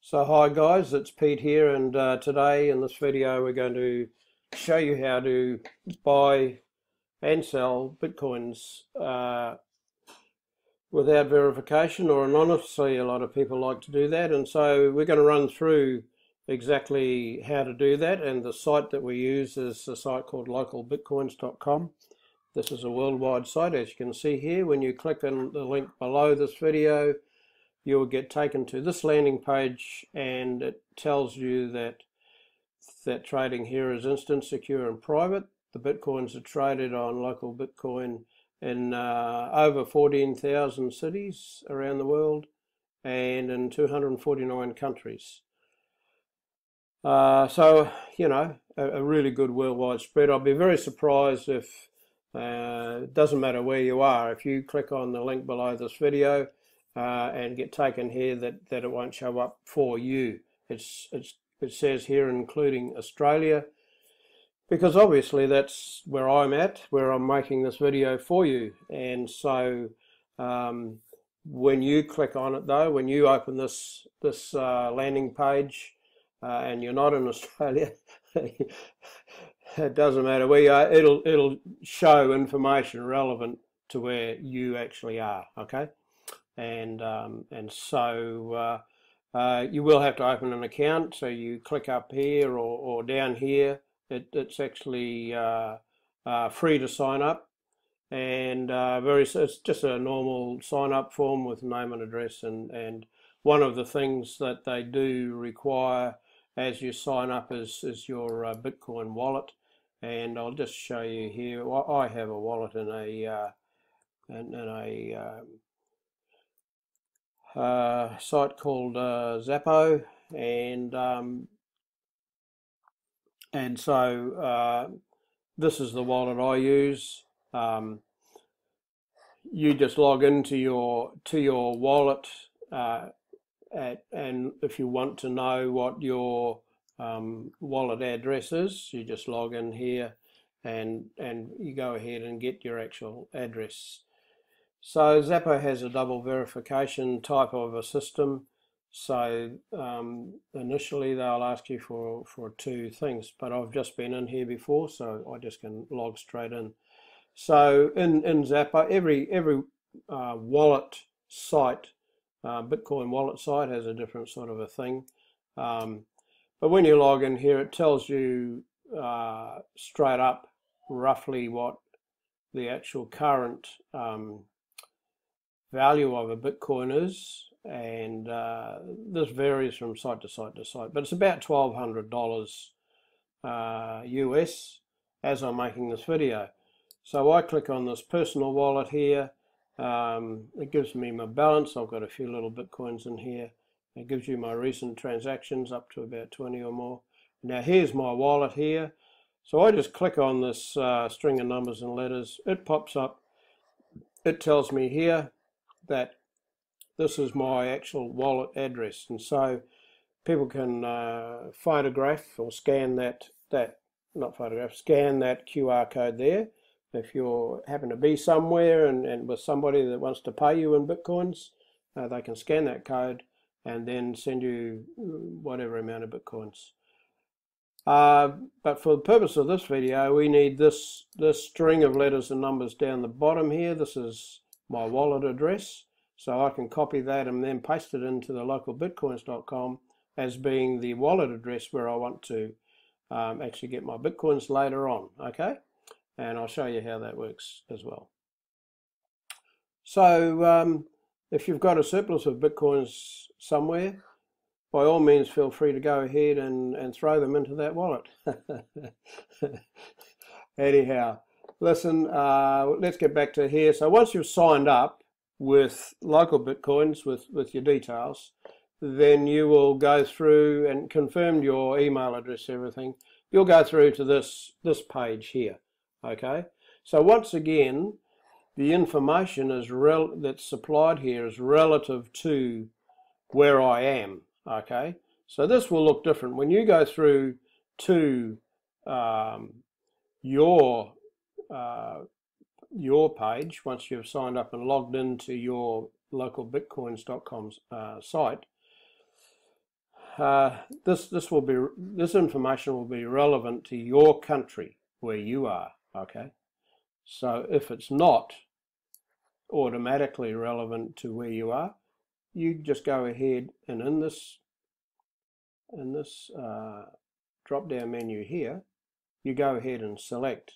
So hi guys, it's Pete here, and today in this video we're going to show you how to buy and sell Bitcoins without verification or anonymously. A lot of people like to do that, and so we're going to run through exactly how to do that. And the site that we use is a site called LocalBitcoins.com. This is a worldwide site, as you can see here. When you click on the link below this video, you will get taken to this landing page, and it tells you that trading here is instant, secure and private. The Bitcoins are traded on Local Bitcoin in over 14,000 cities around the world and in 249 countries. So, you know, a really good worldwide spread. I'll be very surprised if, it doesn't matter where you are, if you click on the link below this video and get taken here, that it won't show up for you. It says here including Australia, because obviously that's where I'm at, where I'm making this video for you. And so when you click on it though, when you open this landing page and you're not in Australia, it doesn't matter where you are, it'll show information relevant to where you actually are, okay? And so you will have to open an account. So you click up here or down here. It's actually free to sign up, and it's just a normal sign up form with name and address. And one of the things that they do require as you sign up is your Bitcoin wallet. And I'll just show you here. I have a wallet in a site called Zappo, and so this is the wallet I use. You just log into your wallet, and if you want to know what your wallet address is, you just log in here, and you go ahead and get your actual address. So Zappo has a double verification type of a system. So initially they'll ask you for two things, but I've just been in here before, so I just can log straight in. So in Zappo, every wallet site, Bitcoin wallet site, has a different sort of a thing. But when you log in here, it tells you straight up roughly what the actual current value of a Bitcoin is, and this varies from site to site to site, but it's about $1,200 US as I'm making this video. So I click on this personal wallet here. It gives me my balance. I've got a few little Bitcoins in here. It gives you my recent transactions up to about 20 or more. Now here's my wallet here. So I just click on this string of numbers and letters. It pops up. It tells me here that this is my actual wallet address, and so people can photograph or scan scan that QR code there. If you happen to be somewhere and with somebody that wants to pay you in Bitcoins, they can scan that code and then send you whatever amount of Bitcoins. But for the purpose of this video, we need this string of letters and numbers down the bottom here. This is my wallet address, so I can copy that and then paste it into the localbitcoins.com as being the wallet address where I want to actually get my Bitcoins later on, okay? And I'll show you how that works as well. So if you've got a surplus of Bitcoins somewhere, by all means feel free to go ahead and throw them into that wallet. Anyhow, listen, let's get back to here. So once you've signed up with Local Bitcoins with your details, then you will go through and confirm your email address, everything. You'll go through to this page here, okay? So once again, the information that's supplied here is relative to where I am, okay? So this will look different. When you go through to your page, once you've signed up and logged into your localbitcoins.com site, this information will be relevant to your country where you are. Okay, so if it's not automatically relevant to where you are, you just go ahead and in this drop down menu here, you go ahead and select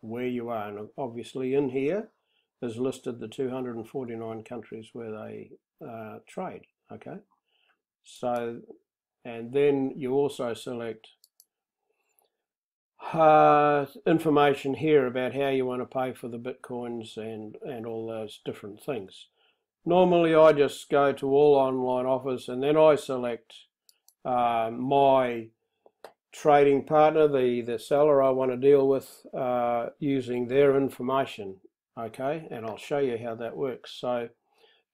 where you are, and obviously in here is listed the 249 countries where they trade. Okay, so, and then you also select information here about how you want to pay for the Bitcoins and all those different things. Normally I just go to all online offers and then I select my trading partner, the seller I want to deal with, using their information. Okay, and I'll show you how that works. So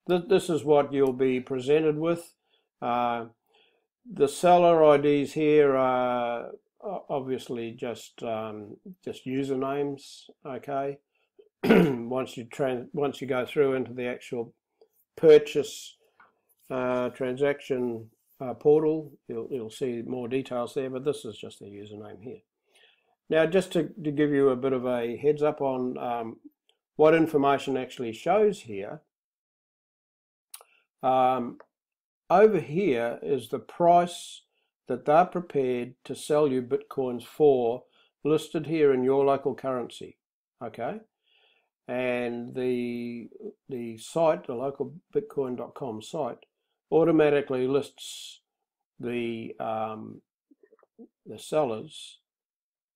this is what you'll be presented with. The seller IDs here are obviously just usernames. Okay, once you go through into the actual purchase transaction portal, you'll see more details there, but this is just the username here. Now, just to give you a bit of a heads up on what information actually shows here, over here is the price that they're prepared to sell you Bitcoins for, listed here in your local currency. Okay, and the site, the localbitcoin.com site, automatically lists the sellers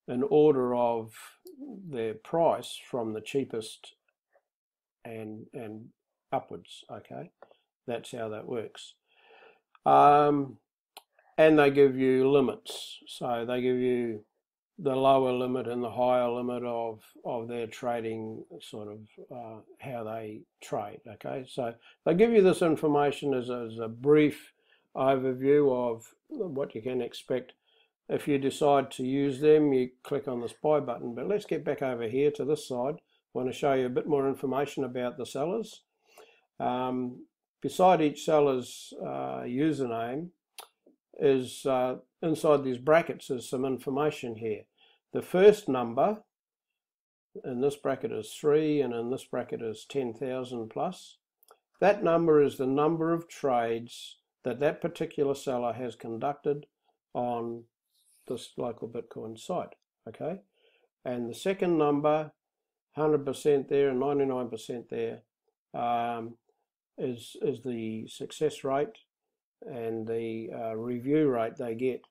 in order of their price from the cheapest and upwards. Okay, that's how that works. And they give you limits, so they give you the lower limit and the higher limit of their trading, sort of how they trade. Okay, so they give you this information as a brief overview of what you can expect. If you decide to use them, you click on this buy button. But let's get back over here to this side. I want to show you a bit more information about the sellers. Beside each seller's username is inside these brackets is some information here. The first number in this bracket is 3 and in this bracket is 10,000 plus. That number is the number of trades that particular seller has conducted on this local Bitcoin site. Okay, and the second number, 100% there and 99% there, is the success rate and the review rate they get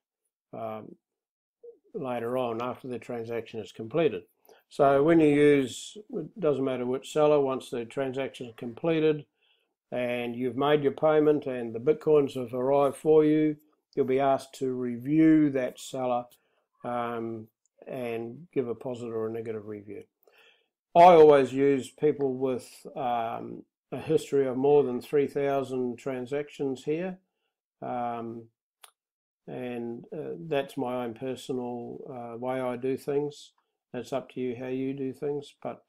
later on after the transaction is completed. So when you use, it doesn't matter which seller, once the transaction is completed and you've made your payment and the Bitcoins have arrived for you, you'll be asked to review that seller and give a positive or a negative review. I always use people with a history of more than 3,000 transactions here. That's my own personal way I do things. It's up to you how you do things, but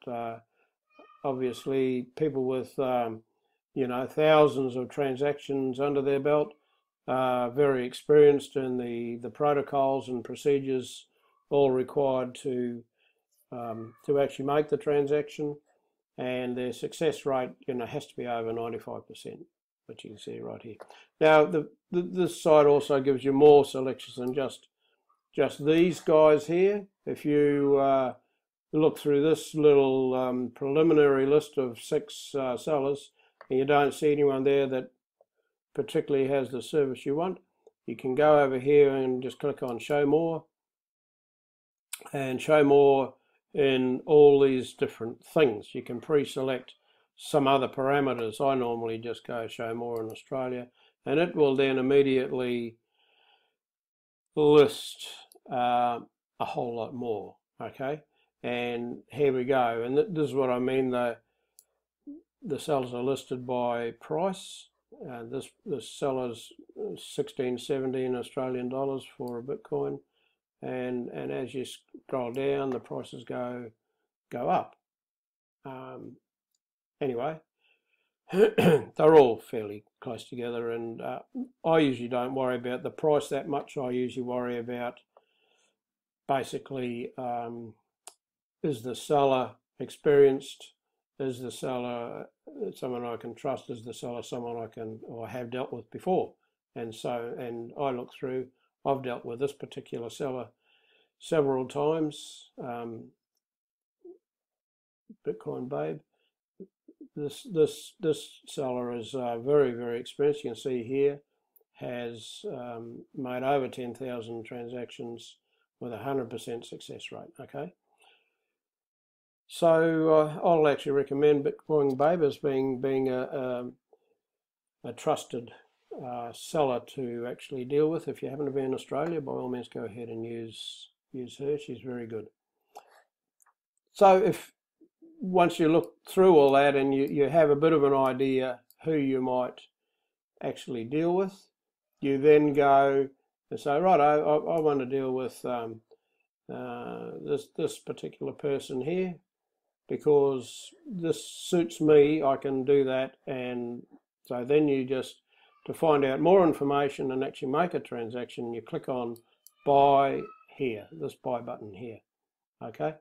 obviously people with thousands of transactions under their belt are very experienced in the protocols and procedures all required to actually make the transaction, and their success rate has to be over 95%, which you can see right here. Now this site also gives you more selections than just these guys here. If you look through this little preliminary list of 6 sellers and you don't see anyone there that particularly has the service you want, you can go over here and just click on show more, and show more in all these different things. You can pre-select some other parameters. I normally just go show more in Australia, and it will then immediately list a whole lot more. Okay, and here we go, and this is what I mean. The sellers are listed by price. This seller's 16.17 Australian dollars for a Bitcoin, and as you scroll down, the prices go up. Anyway, they're all fairly close together, and I usually don't worry about the price that much. I usually worry about basically, is the seller experienced? Is the seller someone I can trust? Is the seller someone I can or have dealt with before? And I look through, I've dealt with this particular seller several times, Bitcoin Babe. This seller is very, very experienced. You can see here, has made over 10,000 transactions with 100% success rate. Okay, so I'll actually recommend Bitcoin Babe as being a trusted seller to actually deal with. If you happen to be in Australia, by all means go ahead and use her. She's very good. So once you look through all that and you have a bit of an idea who you might actually deal with, you then go and say, right, I want to deal with this particular person here because this suits me, I can do that. And so then you just, to find out more information and actually make a transaction, you click on buy here, this buy button here. Okay.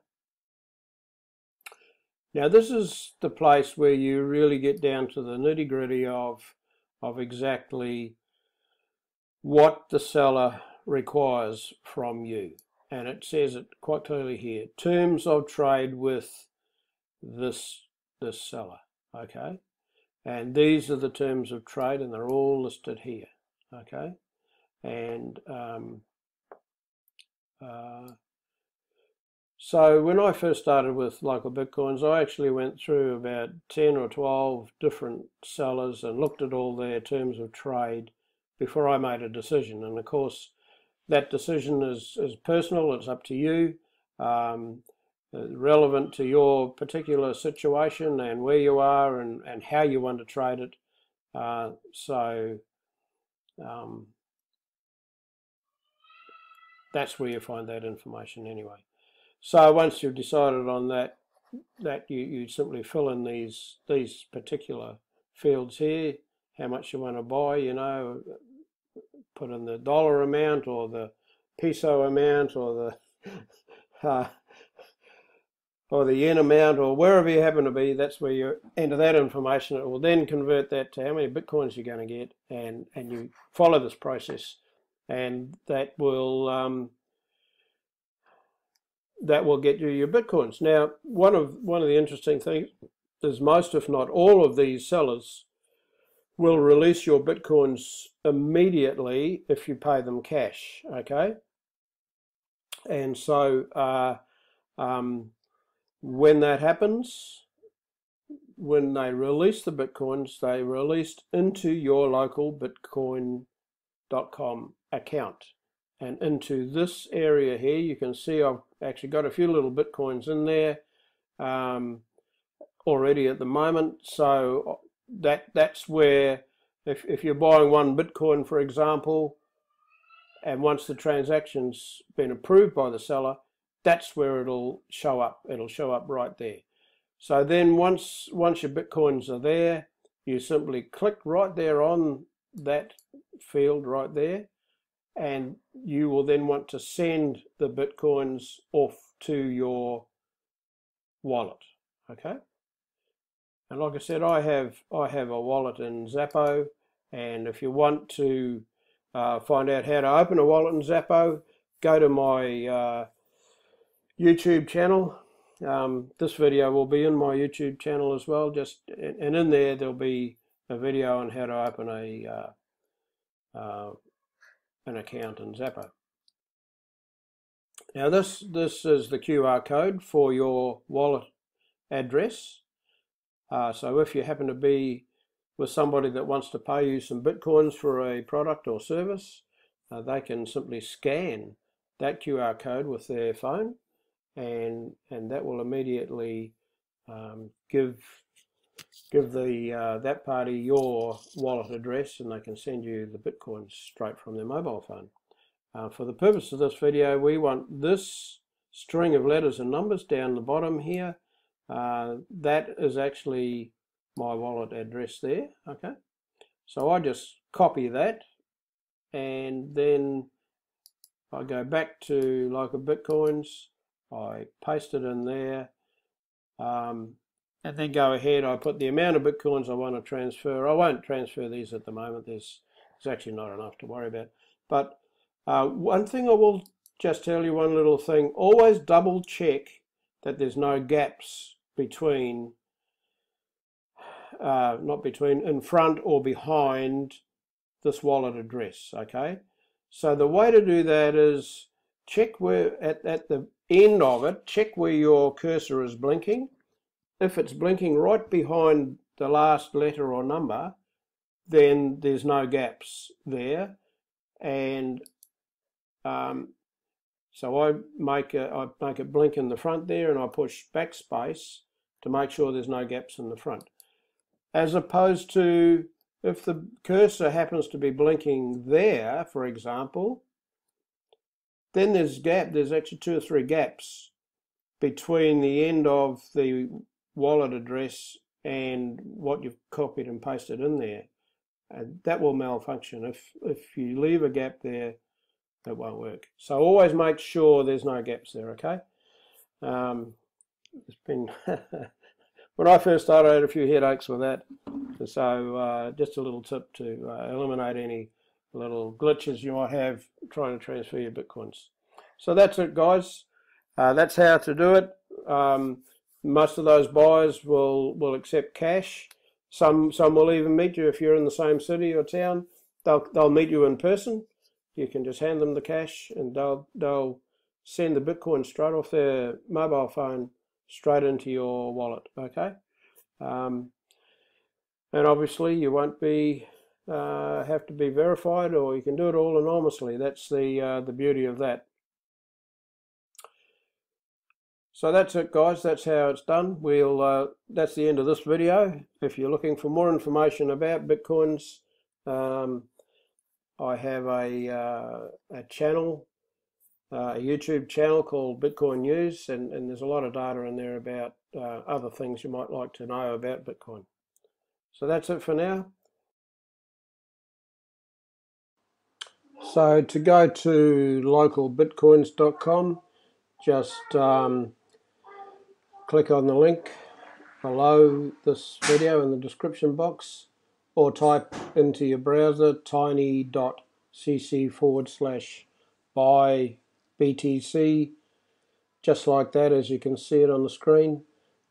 Now this is the place where you really get down to the nitty-gritty of exactly what the seller requires from you. And it says it quite clearly here, terms of trade with this seller. Okay. And these are the terms of trade, and they're all listed here. Okay. And so when I first started with LocalBitcoins, I actually went through about 10 or 12 different sellers and looked at all their terms of trade before I made a decision. And of course, that decision is personal, it's up to you, relevant to your particular situation and where you are and how you want to trade it. That's where you find that information anyway. So once you've decided on that you simply fill in these particular fields here, how much you want to buy, you know, put in the dollar amount or the peso amount or the yen amount or wherever you happen to be. That's where you enter that information. It will then convert that to how many Bitcoins you're going to get, and you follow this process, and that will get you your Bitcoins. Now, one of the interesting things is most, if not all, of these sellers will release your Bitcoins immediately if you pay them cash. Okay, and so when that happens, when they release the Bitcoins, they released into your LocalBitcoin.com account. And into this area here, you can see I've actually got a few little Bitcoins in there already at the moment. So that's where, if you're buying one Bitcoin, for example, and once the transaction's been approved by the seller, that's where it'll show up. It'll show up right there. So then once your Bitcoins are there, you simply click right there on that field right there, and you will then want to send the Bitcoins off to your wallet. Okay. And like I said, I have a wallet in Zappo, and if you want to find out how to open a wallet in Zappo, go to my YouTube channel. This video will be in my YouTube channel as well. And in there there'll be a video on how to open an account in Zappo. Now this is the QR code for your wallet address. So if you happen to be with somebody that wants to pay you some Bitcoins for a product or service, they can simply scan that QR code with their phone, and that will immediately give that party your wallet address, and they can send you the Bitcoins straight from their mobile phone. For the purpose of this video, we want this string of letters and numbers down the bottom here. That is actually my wallet address there. Okay, so I just copy that, and then I go back to LocalBitcoins, I paste it in there, and then go ahead, I put the amount of Bitcoins I want to transfer. I won't transfer these at the moment, there's actually not enough to worry about. But one thing I will just tell you, one little thing, always double check that there's no gaps between, not between, in front or behind this wallet address, okay? So the way to do that is check where, at the end of it, check where your cursor is blinking. If it's blinking right behind the last letter or number, then there's no gaps there. And so I make it blink in the front there, and I push backspace to make sure there's no gaps in the front. As opposed to if the cursor happens to be blinking there, for example, then there's actually 2 or 3 gaps between the end of the wallet address and what you've copied and pasted in there. And that will malfunction. If you leave a gap there, it won't work. So always make sure there's no gaps there, okay? It's been when I first started, I had a few headaches with that. So just a little tip to eliminate any little glitches you might have trying to transfer your Bitcoins. So that's it, guys. That's how to do it. Most of those buyers will accept cash. Some will even meet you if you're in the same city or town. They'll meet you in person. You can just hand them the cash, and they'll send the Bitcoin straight off their mobile phone straight into your wallet. Okay, and obviously you won't be have to be verified, or you can do it all anonymously. That's the beauty of that. So that's it, guys. That's how it's done. That's the end of this video. If you're looking for more information about Bitcoins, I have a channel, a YouTube channel called Bitcoin News, and there's a lot of data in there about other things you might like to know about Bitcoin. So that's it for now. So to go to localbitcoins.com, just click on the link below this video in the description box, or type into your browser tiny.cc/buy BTC, just like that, as you can see it on the screen,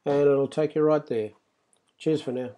and it'll take you right there. Cheers for now.